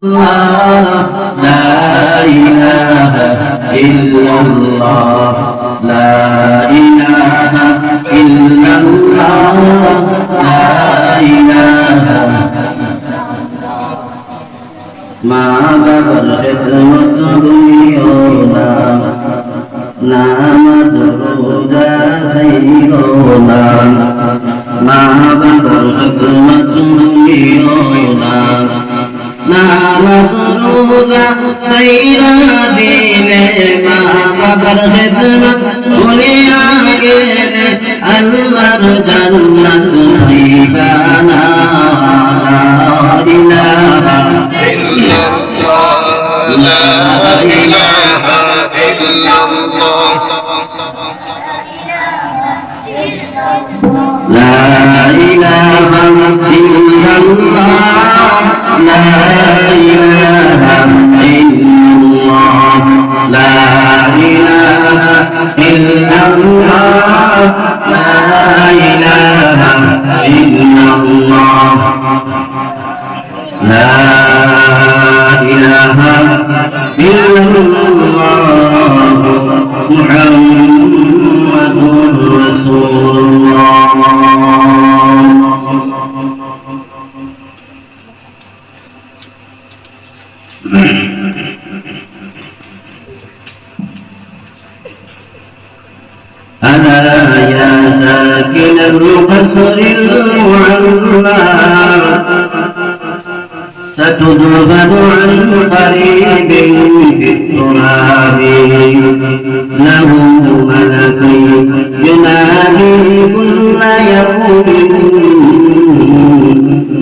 لا إله إلا الله لا إله إلا الله لا إله ما بغر خدمت دنيونا نامت روزا سيدنا ما بغر خدمت دنيونا نامت روزا سيدنا دينے ما بغر خدمت دنیا گیلے اللہ جنت حیبانا لا إله لا إله إلا الله لا إله إلا الله لا إله إلا الله لا إله إلا الله لا إله إلا الله لا إله إلا الله محمد رسول الله ألا يا ساكن القصر المعلى ستذهب عن قريب في التراب له ملك ينادي كل يوم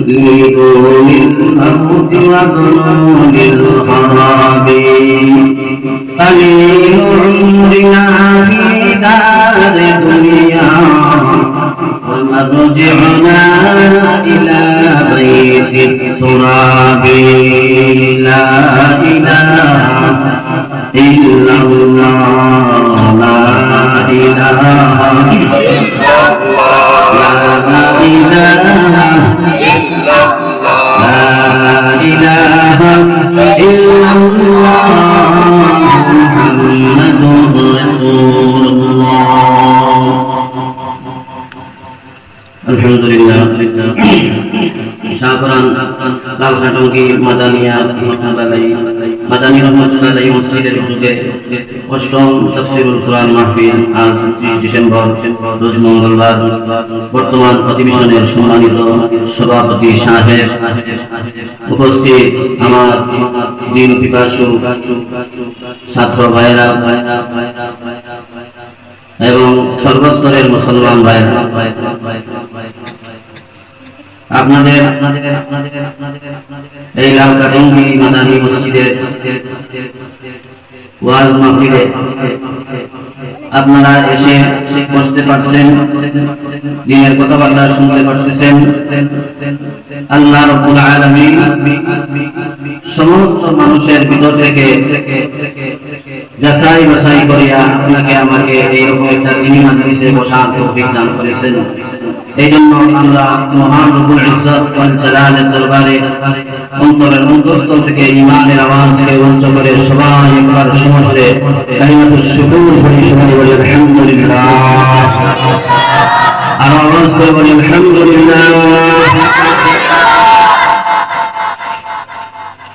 لدون الموت وابنون الخراب قليل عمرنا في دار الدنيا ومرجعنا إلى بيت التراب لا إله إلا الله لا إله إلا الله لا إله إلا الله محمد رسول الله الحمد لله शाहपुरान लाल खाटों की मदानिया मदानी रहमतुल्लाह मस्जिদের উদ্যোগে অষ্টম তাফসীরুল কুরআন মাহফিল আজ 30 ডিসেম্বর রোজ মঙ্গলবার বর্তমান অধিবেশনের সম্মানিত সভাপতি সাহেব উপস্থিত আমার দিন পিপাসু ছাত্র ভাইরা এবং সর্বস্তরের মুসলমান ভাইরা আপনাদের এই লালকাটঙ্গি মাদানী মসজিদের ওয়াজ মাহফিলে আপনারা এসে বসতে পারছেন, দিনের কথাবার্তা শুনতে পারতেছেন। আল্লাহ রাব্বুল আলামিন সমস্ত মানুষের ভিতর থেকে যাচাই বাছাই করিয়া আপনাকে আমাকে এইরকম একটা দিনী মাদ্রাসায় বসার তৌফিক দান করেছেন। এই জন্য আমরা মহান রব্বুল ইজ্জত ওয়াল জালালের দরবারে অন্তরের অন্তঃস্থল থেকে ঈমানের আওয়াজ থেকে উচ্চ করে সবাই একবার সমস্তে কালিমাতুশ শুকর পড়ি, সবাই বলি আলহামদুলিল্লাহ। আর আওয়াজ করে বলি আলহামদুলিল্লাহ।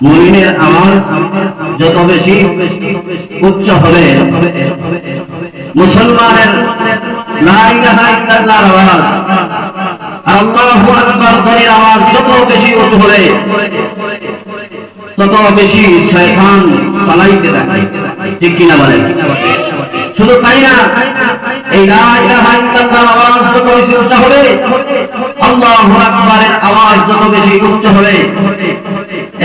মুমিনের আওয়াজ যত বেশি উচ্চ হবে, মুসলমানের লা ইলাহা ইল্লাল্লাহর আওয়াজ আর আল্লাহু আকবার ধ্বনির আওয়াজ যত বেশি উচ্চ হবে তত বেশি শয়তান পালাইতে থাকে, ঠিক কিনা বলেন? শুধু তাই না, এই লা ইলাহা ইল্লাল্লাহর আওয়াজ যত বেশি উচ্চ হবে, আল্লাহু আকবারের আওয়াজ যত বেশি উচ্চ হবে,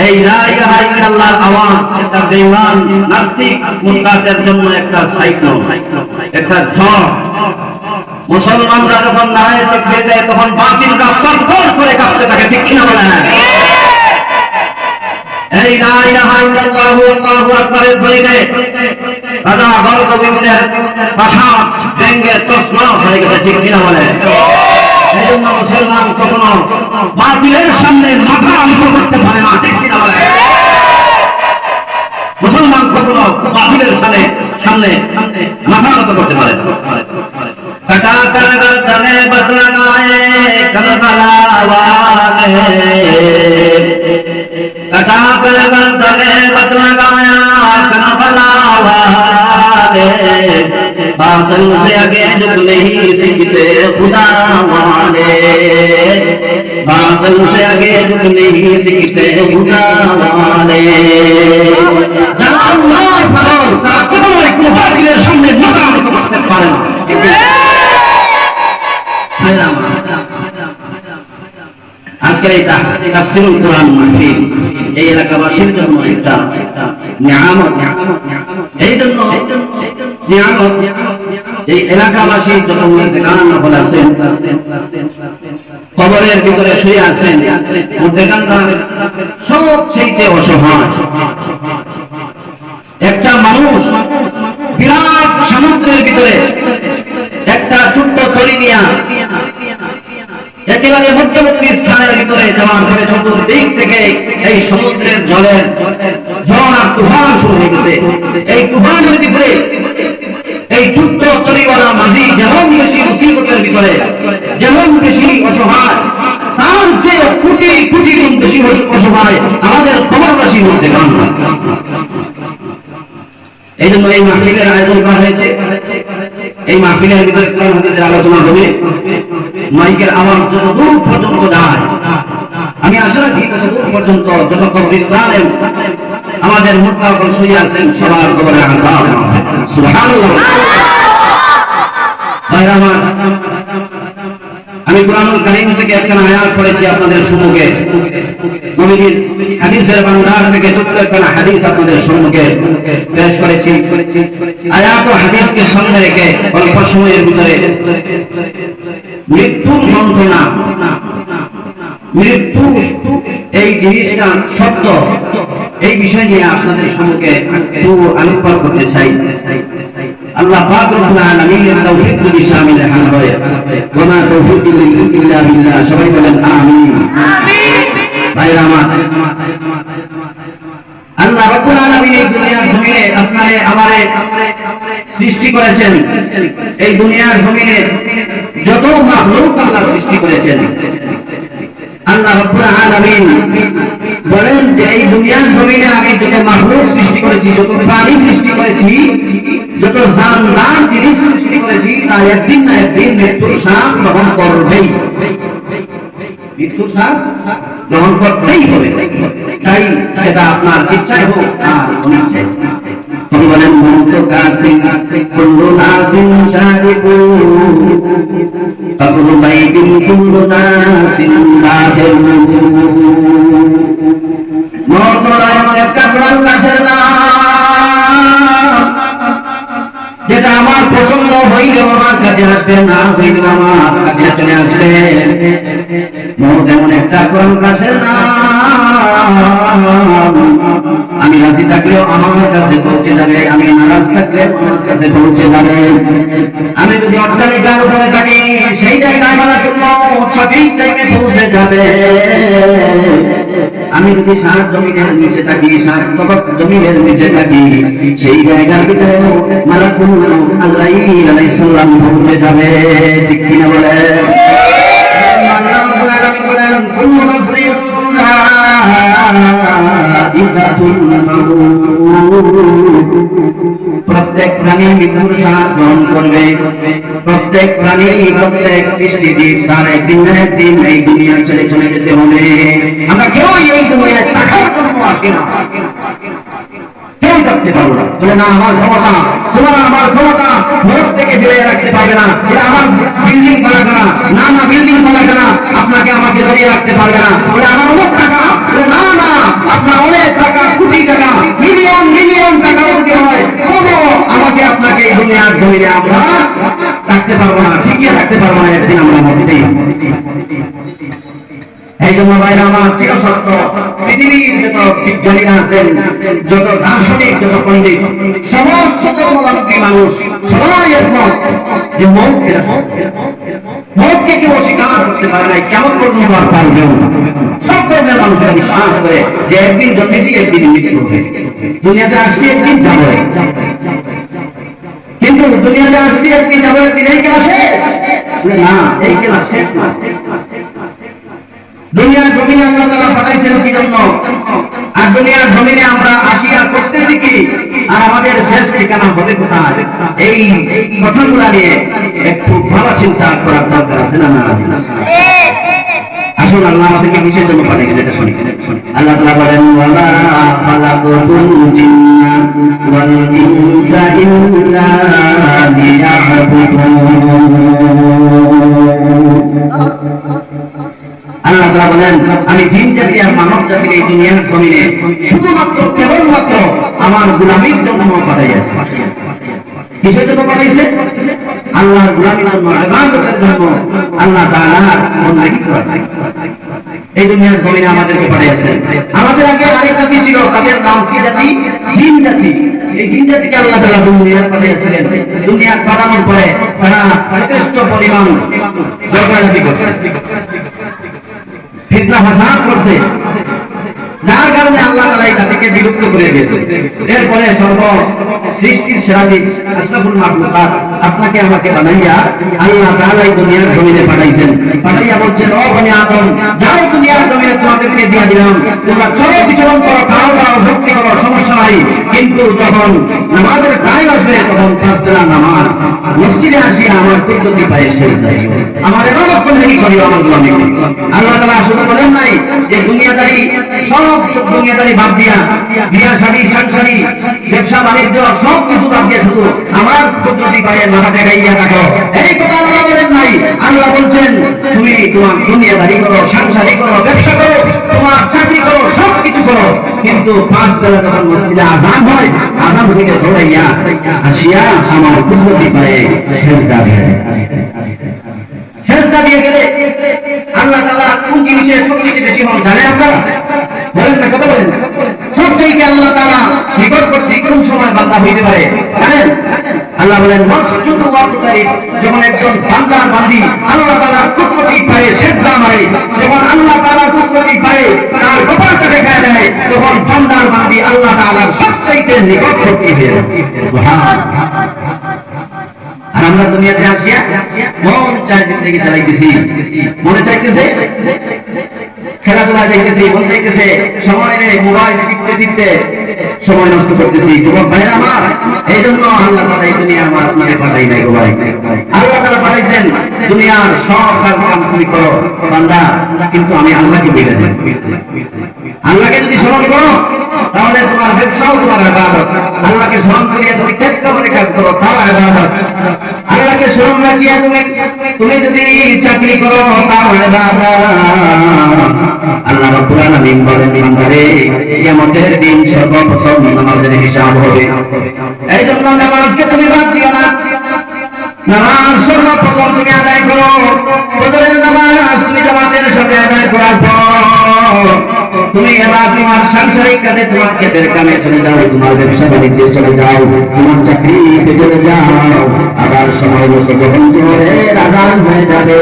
এই লা ইলাহা ইল্লাল্লাহর আওয়াজ একটা বেঈমান নাস্তিক মুরতাদের জন্য একটা সাইক্লোন, একটা ঝড়। মুসলমানরা যখন নারায়ে তাকবীর দেয় তখন বাতিলরা ফরফর করে কাঁপতে থাকে, ঠিক কিনা বলেন? এই লা ইলাহা ইল্লাল্লাহু আল্লাহু আকবারের ধ্বনিতে রাজা গণগোবিন্দের প্রাসাদ ভেঙে তছনছ হয়ে গেছে, ঠিক কিনা বলেন? এই জন্য মুসলমান কখনো বাতিলের সামনে মাথা নত করতে পারে না, ঠিক কিনা বলেন? সামনে মাথা নত করতে পারেন। कटा कर गले बस लगाए कलकला वाले, कटा कर गले बस लगाया कलकला वाले, बादल से आगे झुक नहीं सीखते खुदा वाले, बादल से आगे झुक नहीं सीखते खुदा वाले। जहाँ अल्लाह फरों ताकतों में कुफार के सामने माथा নত করতে পারে না। আজকের এই তাফসীরুল কোরআন মাহফিল এই এলাকাবাসীর জন্য একটা নিয়ামত। এই জন্য নিয়ামত এই এলাকাবাসীর যত মুর্দেগান নফল আছেন, কবরের ভিতরে শুয়ে আছেন, মুর্দেগানরা সবচেয়ে অসহায়। একটা মানুষ বিরাট সমুদ্রের ভিতরে একটা ছোট্ট তরি নিয়া একেবারে মধ্যবর্তী স্থানের ভিতরে যাওয়ার পরে চতুর্দিক থেকে এই সমুদ্রের জলের ঝড় আর তুফান শুরু হয়ে গেছে। এই তুফানের ভিতরে এই ছোট্ট তরিওয়ালা মাঝি যেমন বেশি মুসিবতের ভিতরে, যেমন বেশি অসহায়, তার চেয়ে কোটি কোটি গুণ বেশি অসহায় আমাদের খবরবাসীর মধ্যে গান। এই জন্য এই মাহফিলের আয়োজন করা হয়েছে। এই মাহফিলের ভিতরে কোরআন হাদিসের আলোচনা হবে, মাইকের আওয়াজ যত দূর পর্যন্ত যায়, আমি আশা রাখি তত দূর পর্যন্ত যতক্ষণ ইসলামের আমাদের মুত্তাকিন শুয়ে আছেন সবার কবরে আযাব আছে। সুবহানাল্লাহ। ভাইরা আমার, আমি কোরআনুল কারীম থেকে একটা আয়াত পড়েছি আপনাদের সম্মুখে, নবীজির হাদিসের ভান্ডার থেকে ছোট্ট একটা হাদিস আপনাদের সম্মুখে পেশ করেছি। আয়াত ও হাদিসকে সামনে রেখে অল্প সময়ের ভিতরে মৃত্যুর যন্ত্রণা, মৃত্যু এই জিনিসটা সত্য, এই বিষয় নিয়ে আপনাদের সম্মুখে একটু আলোকপাত করতে চাই। আল্লাহ পাক রব্বুল আলামিনের তৌফিক যদি শামিল হয়, ওয়া মা তৌফিকি ইল্লা বিল্লাহ। সবাই বলেন আমিন। ভাইরা আমার, আল্লাহ রাব্বুল আলামিন এই দুনিয়ার জমিনে আপনারে আমারে সৃষ্টি করেছেন। এই দুনিয়ার জমিনে যত মাখলুক আল্লাহ সৃষ্টি করেছেন, আল্লাহ রাব্বুল আলামিন বলেন যে এই দুনিয়ার জমিনে আমি যত মাখলুক সৃষ্টি করেছি, যত প্রাণী সৃষ্টি করেছি, যত জানদার জিনিস সৃষ্টি করেছি, তা একদিন না একদিন মৃত্যুর স্বাদ গ্রহণ করবেই, মৃত্যুর স্বাদ গ্রহণ করতেই হবে। তাই সেটা আপনার ইচ্ছায় হোক আর অনিচ্ছায়। তিনি বলেন মনতো কাসিন কুল্লু নাসিন শারিকু কাকুল বাইতিন কুল্লু নাসিন দাখিল। মওত এমন একটা কোরআন কাছের নাম, যেটা আমার পছন্দ হইলেও আমার কাছে আসবে, না হইলেও আমার কাছে চলে আসবে। মওত এমন একটা কোরআন কাছের নাম, আমি রাজি থাকলেও আমার কাছে পৌঁছে যাবে, আমি নারাজ থাকলে আমার কাছে পৌঁছে যাবে। আমি যদি অট্টালিকার উপরে থাকি, সেই জায়গায় আমার জন্য সঠিক জায়গায় পৌঁছে যাবে। আমি যদি সাত জমিনের নিচে থাকি, সাত জমিনের নিচে থাকি, সেই জায়গার ভিতরে মালাকুল মউত আজরাইল আলাইহিস সালাম পৌঁছে যাবে। ঠিক কিনা বলে? প্রত্যেক প্রাণী মৃত্যুর স্বাদ গ্রহণ করবে। প্রত্যেক প্রাণী, প্রত্যেক সৃষ্টিজীব তার একদিন না একদিন এই দুনিয়া ছেড়ে চলে যেতে হবে। আমরা কেউ এই দুনিয়ায় থাকার জন্য আসি না, কেউ থাকতে পারবো না। বলে না আমার ক্ষমতা, তোমার আমার ক্ষমতা ভোট থেকে ফিরে রাখতে পারবে না, এটা আমার বিল্ডিং করা না, না না বিল্ডিং করা না, আপনাকে আমাকে ধরিয়ে রাখতে পারবে না। বলে আমার অনেক টাকা, না না আপনার অনেক টাকা, কোটি টাকা, মিলিয়ন মিলিয়ন টাকা উঠতে হয়, কোনো আমাকে আপনাকে এই দুনিয়ার জমিনে আমরা থাকতে পারবো না, ঠিকই থাকতে পারবো না, একদিন আমরা মরতেই। এই জন্য ভাইরা আমার চির সত্য, পৃথিবীর যত বিজ্ঞানীরা আছেন, যত দার্শনিক, যত পণ্ডিত, সমস্ত ধর্মাবলম্বী মানুষ সবাই একমত যে মৌতকে কেউ অস্বীকার করতে পারে নাই, কেমন পর্যন্ত আর পারবেও না। সব ধর্মের মানুষেরা বিশ্বাস করে যে একদিন জন্মেছি একদিন মৃত্যু হবে, দুনিয়াতে আসছি একদিন যাবো। কিন্তু দুনিয়াতে আসছি একদিন যাবো একদিন এই খেলা শেষ না, এই খেলা শেষ না। দুনিয়ার জমিনে আল্লাহ তাআলা পাঠাইছেন কি জন্য? আর দুনিয়ার জমিনে আমরা আসিয়া করতেছি কি, আর আমাদের শেষ ঠিকানা হবে কোথায়? এই কথাগুলো নিয়ে একটু ভালো চিন্তা করার দরকার আছে না? আসুন আল্লাহ আমাদেরকে কিসের জন্য পাঠিয়েছেন এটা শুনি। আল্লাহ তাআলা বলেন ওয়ালা খালাকুল জিন্না ওয়াল ইনসা ইল্লা লিয়াবুদুন। আল্লাহ তাআলা বলেন আমি জিন জাতি আর মানব জাতির এই দুনিয়ার জমিনে শুধুমাত্র কেবলমাত্র আমার গোলামীর জন্য পাঠাইয়াছি। কিসের জন্য পাঠাইছে? আল্লাহর গোলামীর জন্য, ইবাদতের জন্য, আল্লাহ তাআলার বন্দেগী করার। এই দুনিয়ার জমিনে আমাদেরকে পাঠিয়েছেন। আমাদের আগে আরেক জাতি ছিল, তাদের নাম কি জাতি? জিন জাতি। এই জিন জাতিকে আল্লাহ তাআলা দুনিয়ায় পাঠিয়েছিলেন। দুনিয়ায় পাঠানোর পরে তারা যথেষ্ট পরিমাণ ঝগড়াঝাটি করছে, ফিতনা ফাসাদ করছে, যার কারণে আল্লাহ তাআলা এই জাতিকে বিলুপ্ত করে দিয়েছে। এরপরে সর্ব সৃষ্টির সেরা জীব আশরাফুল মাখলুকাত আপনাকে আমাকে বানাইয়া আল্লাহ তাআলা এই দুনিয়ার জমিনে পাঠাইছেন। পাঠাইয়া বলছেন ও বনি আদম, যাও দুনিয়ার জমিনে তোমাদেরকে দিয়ে দিলাম, তোমরা চলো বিচরণ করো, খাও দাও, ভক্তি করো, সমস্যা নাই। কিন্তু যখন নামাজের টাইম আসবে তখন 5 বেলা নামাজ মসজিদে আসিয়া আমার কুদরতি পায়ে সেজদা দিও, আমার ইবাদত বন্দেগী করিও, আমার গোলামি করিও। আল্লাহ তাআলা শুধু বলেন নাই যে দুনিয়াদারি সব দুনিয়াদারি বাদ দিয়া, বিয়া শাদী সংসারী ব্যবসা বাণিজ্য সব কিছু বাদ দিয়ে শুধু আমার কুদরতি পায়ে মাথা টেকাইয়া রাখো, এই কথা আল্লাহ বলেন নাই। আল্লাহ বলছেন তুমি তোমার দুনিয়াদারি করো, সংসারী করো, ব্যবসা করো, তোমার চাকরি করো, সব কিছু করো, কিন্তু 5 বেলা যখন মসজিদে আযান হয়, আযান থেকে দৌড়াইয়া আসিয়া আমার কুদরতি পায়ে সেজদা দিয়ে সেজদা দিয়ে গেলে আল্লাহ তাআলা কোন জিনিসের সবচেয়ে বেশি হন জানেন আপনারা? বলেন না, কথা বলেন। সবচেয়ে আল্লাহ তাআলা নিকটবর্তী কোন সময় বান্দা হইতে পারে জানেন? আল্লাহ বলেন মাসজুদ ওয়াক্তারিব, যখন একজন বান্দা বান্দি আল্লাহ তাআলার কুদরতি পায়ে সেজদা মারে, যখন আল্লাহ তাআলার কুদরতি পায়ে তার কপালটা দেখায় দেয়, তখন বান্দার বান্দি আল্লাহ তাআলার সবচেয়ে নিকটবর্তী হয়ে যায়। সুবহানাল্লাহ। আর আমরা দুনিয়াতে আসিয়া মন চাই জিন্দেগি চালাইতেছি, মনে চাইতেছে খেলাধুলা দেখতেছি, মন চাইতেছে সময় নেই, মোবাইল টিপতে টিপতে সময় নষ্ট করতেছি। যুবক ভাইয়ের আমার, এই জন্য আল্লাহ তাআলা এই দুনিয়া আমার আপনাকে পাঠাই নাই গো ভাই। আল্লাহ তাআলা পাঠাইছেন দুনিয়ার সব কাজ কাম তুমি করো বান্দা, কিন্তু আমি আল্লাহকে বলে দেব। আল্লাহকে যদি স্মরণ করো তাহলে তোমার ব্যবসাও তোমার ইবাদত। আল্লাহকে স্মরণ করিয়া তুমি চেষ্টা করে কাজ করো, তাও ইবাদত। আল্লাহকে স্মরণ রাখিয়া তুমি যদি চাকরি করো, তাও ইবাদত। আল্লাহ রাব্বুল আলামিন বলেন বান্দারে কিয়ামতের দিন সর্বপ্রথম নামাজের হিসাব হবে। এই জন্য নামাজকে তুমি বাদ দিও না। নামাজ সর্বপ্রথম তুমি আদায় করো। ফজরের নামাজ তুমি জামাতের সাথে আদায় করার পর তুমি এবার তোমার সাংসারিক কাজে, তোমার ক্ষেতের কামে চলে যাও, তোমার ব্যবসা বাণিজ্যে চলে যাও, তোমার চাকরিতে চলে যাও। আবার সময় মতো যখন জোহরের আযান হয়ে যাবে,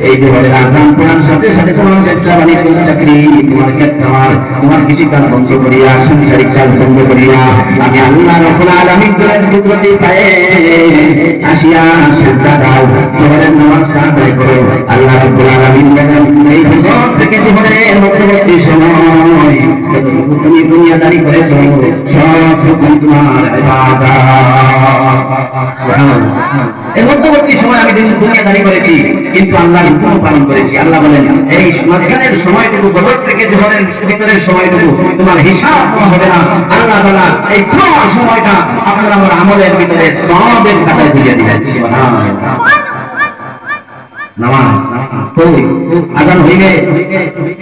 এই জোহরের আযান পড়ার সাথে সাথে তোমার ব্যবসা বাণিজ্য, চাকরি, তোমার ক্ষেত খামার, তোমার কৃষি কাজ বন্ধ করিয়া, সাংসারিক কাজ বন্ধ করিয়া আমি আল্লাহ রাব্বুল আলামিনের কুদরতি পায়ে আসিয়া সেজদা দাও, জোহরের নামাজটা আদায় করো। আল্লাহ রাব্বুল আলামিন বলেন এই ফজর থেকে জোহরের মধ্যবর্তী সময় তুমি দুনিয়াদারি করেছো, সব তোমার ইবাদত। এই মধ্যবর্তী সময় আমি দুনিয়াদারি করেছি, কিন্তু আল্লাহর হুকুম পালন করেছি। আল্লাহ বলেন এই মাঝখানের সময়টুকু, ফজর থেকে জোহরের ভিতরের সময়টুকু তোমার হিসাব করা হবে না। আল্লাহ তাআলা এই পুরো সময়টা আপনার আমার আমলের ভিতরে সবের খাতায় দিয়ে দিলেন। সুবহানাল্লাহ। নামাজ কই আযান হইবে,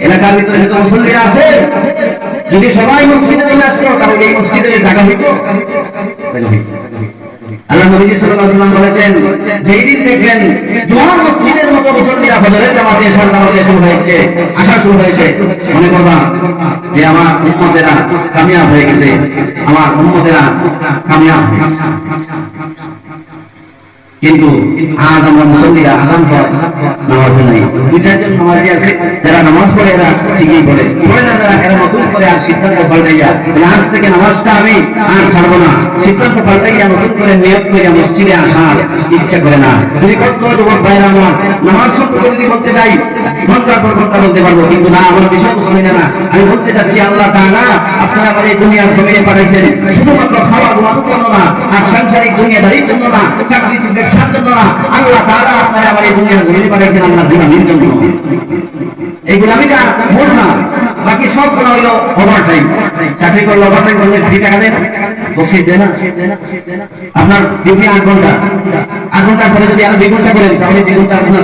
এলাকার ভিতরে যত মুসল্লিরা আছে যদি সবাই মসজিদে চলে আসতো তাহলে এই মসজিদের জায়গা হইতো। আল্লাহ নবী সাল্লাল্লাহু আলাইহি ওয়াসাল্লাম বলেছেন যেই দিন দেখবেন জোহর মসজিদের মতো মুসল্লিরা ফজরের জামাতে এশার নামাজে শুরু হয়েছে, আসা শুরু হয়েছে, মনে করবা যে আমার উম্মতেরা কামিয়াব হয়ে গেছে, আমার উম্মতেরা কামিয়াব হয়ে গেছে। কিন্তু আজ আমরা মুসল্লিরা আজান হয় নামাজ নাই। দুই চারজন নামাজি আছে যারা নামাজ পড়ে, এরা ঠিকই পড়ে না, যারা এরা নতুন করে আর সিদ্ধান্ত পাল্টাইয়া আজ থেকে নামাজটা আমি আর ছাড়বো না, সিদ্ধান্ত পাল্টাইয়া নতুন করে নিয়ত করে মসজিদে আসার ইচ্ছা করে না। যদি কত যুবক ভাইরা আমার নামাজ সম্পর্কে যদি বলতে যাই ঘন্টার পর ঘন্টা বলতে পারবো, কিন্তু না, আমার বিষয় শুনে না। আমি বলতে চাচ্ছি আল্লাহ তাআলা আপনারা আমার এই দুনিয়ার জমিনে পাঠাইছেন শুধুমাত্র খাওয়া ঘুমানোর জন্য না, আর সাংসারিক দুনিয়াদারির জন্য না, চাকরি ব্যবসার জন্য না। আল্লাহ তাআলা আপনারা আমার এই দুনিয়ার জমিনে পাঠাইছেন আল্লাহ গোলামির জন্য। এই গোলামিটা ভুল না, বাকি সব গুলো হইল ওভার টাইম। চাকরি করলে ওভার টাইম করলে ফ্রি টাকা দেয় না, বসে দেয় না। আপনার ডিউটি 8 ঘন্টা, 8 ঘন্টার পরে যদি আরো 2 ঘন্টা করেন তাহলে 2 ঘন্টা আপনার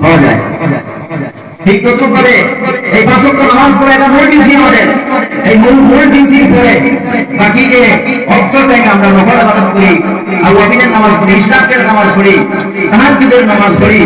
পাওয়া যায়। ঠিক তত করে এই 5 ওয়াক্ত নামাজ পড়ে এটা মূল ডিউটি আমাদের। এই মূল ডিউটির পরে বাকি যে অবসর টাইম আমরা নফল ইবাদত করি, আর ওয়াকিনের নামাজ পড়ি, ইশরাকের নামাজ পড়ি, তাহাজ্জুদের নামাজ পড়ি।